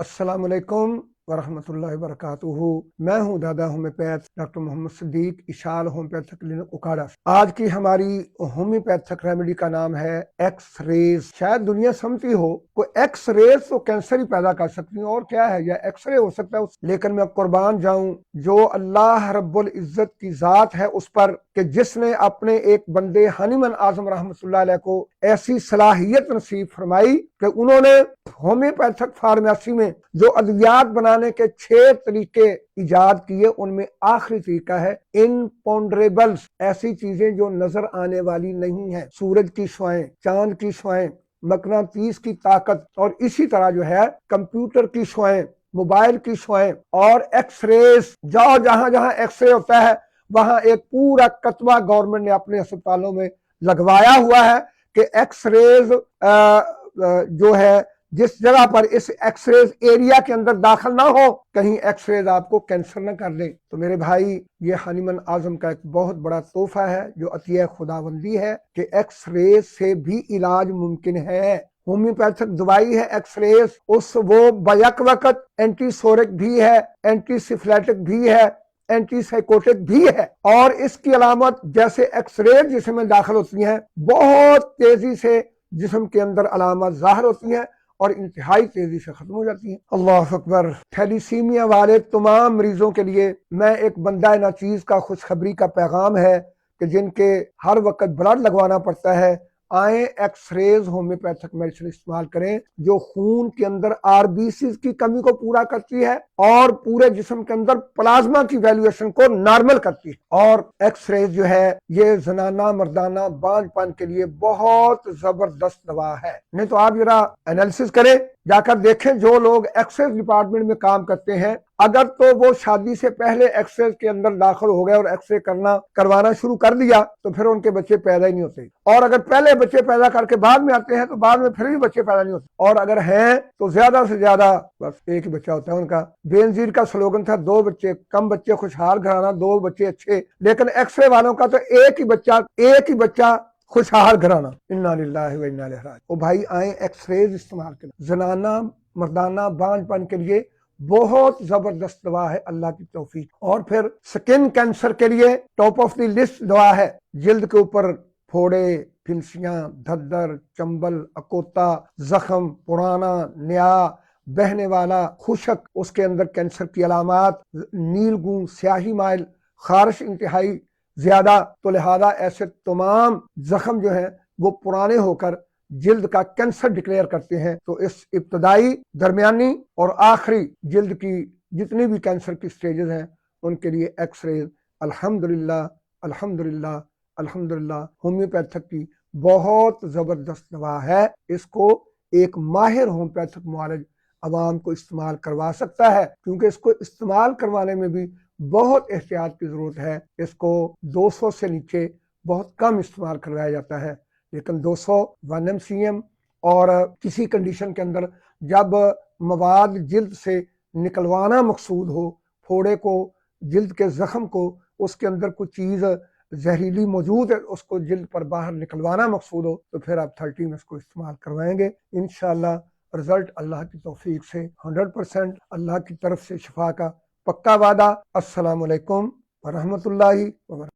السلام علیکم ورحمۃ اللہ وبرکاتہ۔ میں ہوں دادا ہومیوپیتھ ڈاکٹر محمد صدیق، اشال ہومیوپیتھک کلینک اکاڑا۔ آج کی ہماری ہومیوپیتھک ریمیڈی کا نام ہے ایکس ریز۔ شاید دنیا سمجھتی ہو کوئی ایکس ریز تو کینسر ہی پیدا کر سکتی ہوں، اور کیا ہے یا ایکس رے ہو سکتا ہے، لیکن میں قربان جاؤں جو اللہ رب العزت کی ذات ہے اس پر کہ جس نے اپنے ایک بندے حنیمن اعظم رحمۃ اللہ علیہ کو ایسی صلاحیت نصیب فرمائی کہ انہوں نے ہومیوپیتھک فارمیسی میں جو ادویات بنانے کے 6 طریقے ایجاد کیے، ان میں آخری طریقہ ہے امپونڈریبلز، ایسی چیزیں جو نظر آنے والی نہیں ہیں، سورج کی شعاعیں، چاند کی شعاعیں، مقناطیس کی طاقت، اور اسی طرح جو ہے کمپیوٹر کی شعاعیں، موبائل کی شعاعیں اور ایکس ریز۔ جہاں جہاں ایکس رے ہوتا ہے وہاں ایک پورا کتبہ گورنمنٹ نے اپنے اسپتالوں میں لگوایا ہوا ہے کہ ایکس ریز جو ہے جس جگہ پر اس ایکس ریز ایریا کے اندر داخل نہ ہو، کہیں ایکس ریز آپ کو کینسر نہ کر دے۔ تو میرے بھائی، یہ حنیمن اعظم کا ایک بہت بڑا تحفہ ہے جو عطیہ خداوندی ہے کہ ایکس ریز سے بھی علاج ممکن ہے۔ ہومیوپیتھک دوائی ہے ایکس ریز، وہ بیک وقت اینٹی سورک بھی ہے، اینٹی سفلیٹک بھی ہے، اینٹی سائیکوٹک بھی ہے، اور اس کی علامت جیسے ایکس رے جسم میں داخل ہوتی ہیں بہت تیزی سے جسم کے اندر علامات ظاہر ہوتی ہیں اور انتہائی تیزی سے ختم ہو جاتی ہیں۔ اللہ اکبر۔ تھیلیسیمیا والے تمام مریضوں کے لیے میں ایک بندہ ناچیز کا خوشخبری کا پیغام ہے کہ جن کے ہر وقت بلڈ لگوانا پڑتا ہے، آئیں ایکس ریز ہومیوپیتھک میڈیسن استعمال کریں جو خون کے اندر آر بی سیز کی کمی کو پورا کرتی ہے اور پورے جسم کے اندر پلازما کی ویلیویشن کو نارمل کرتی ہے۔ اور ایکس ریز جو ہے یہ زنانہ مردانہ بانجھ پن کے لیے بہت زبردست دوا ہے۔ نہیں تو آپ ذرا انالیسس کریں، جا کر دیکھیں جو لوگ ایکس رے ڈپارٹمنٹ میں کام کرتے ہیں، اگر تو وہ شادی سے پہلے ایکس رے کے اندر داخل ہو گئے اور ایکس رے کروانا شروع کر دیا تو پھر ان کے بچے پیدا ہی نہیں ہوتے، اور اگر پہلے بچے پیدا کر کے بعد میں آتے ہیں تو بعد میں پھر بھی بچے پیدا نہیں ہوتے، اور اگر ہیں تو زیادہ سے زیادہ بس ایک ہی بچہ ہوتا ہے ان کا۔ بے نظیر کا سلوگن تھا 2 بچے کم بچے خوشحال گھرانہ، 2 بچے اچھے، لیکن ایکس رے والوں کا تو ایک ہی بچہ خوشحال گھرانہ۔ انا للہ و انا الیہ راجعون۔ او بھائی، آئیں ایکس ریز استعمال کریں، زنانہ مردانہ بانجھ پن کے لیے بہت زبردست دوا ہے اللہ کی توفیق۔ اور پھر سکن کینسر کے لیے ٹاپ آف دی لسٹ دوا ہے۔ جلد کے اوپر پھوڑے، پھنسیاں، دھدر، چمبل، اکوتا، زخم، پرانا، نیا، بہنے والا، خشک، اس کے اندر کینسر کی علامات، نیل گوں، سیاہی مائل، خارش انتہائی زیادہ، تو لہذا ایسے تمام زخم جو ہیں وہ پرانے ہو کر جلد کا کینسر ڈکلیئر کرتے ہیں۔ تو اس ابتدائی، درمیانی اور آخری جلد کی جتنی بھی کینسر کی سٹیجز ہیں ان کے لیے ایکس ریز الحمدللہ الحمدللہ الحمدللہ ہومیوپیتھک کی بہت زبردست دوا ہے۔ اس کو ایک ماہر ہومیوپیتھک معالج عوام کو استعمال کروا سکتا ہے، کیونکہ اس کو استعمال کروانے میں بھی بہت احتیاط کی ضرورت ہے۔ اس کو 200 سے نیچے بہت کم استعمال کروایا جاتا ہے، لیکن 200 1 mcm، اور کسی کنڈیشن کے اندر جب مواد جلد سے نکلوانا مقصود ہو، پھوڑے کو، جلد کے زخم کو، اس کے اندر کوئی چیز زہریلی موجود ہے، اس کو جلد پر باہر نکلوانا مقصود ہو، تو پھر آپ 30 میں اس کو استعمال کروائیں گے انشاءاللہ۔ رزلٹ اللہ کی توفیق سے 100%، اللہ کی طرف سے شفا کا پکا وعدہ۔ السلام علیکم ورحمۃ اللہ وبرکاتہ۔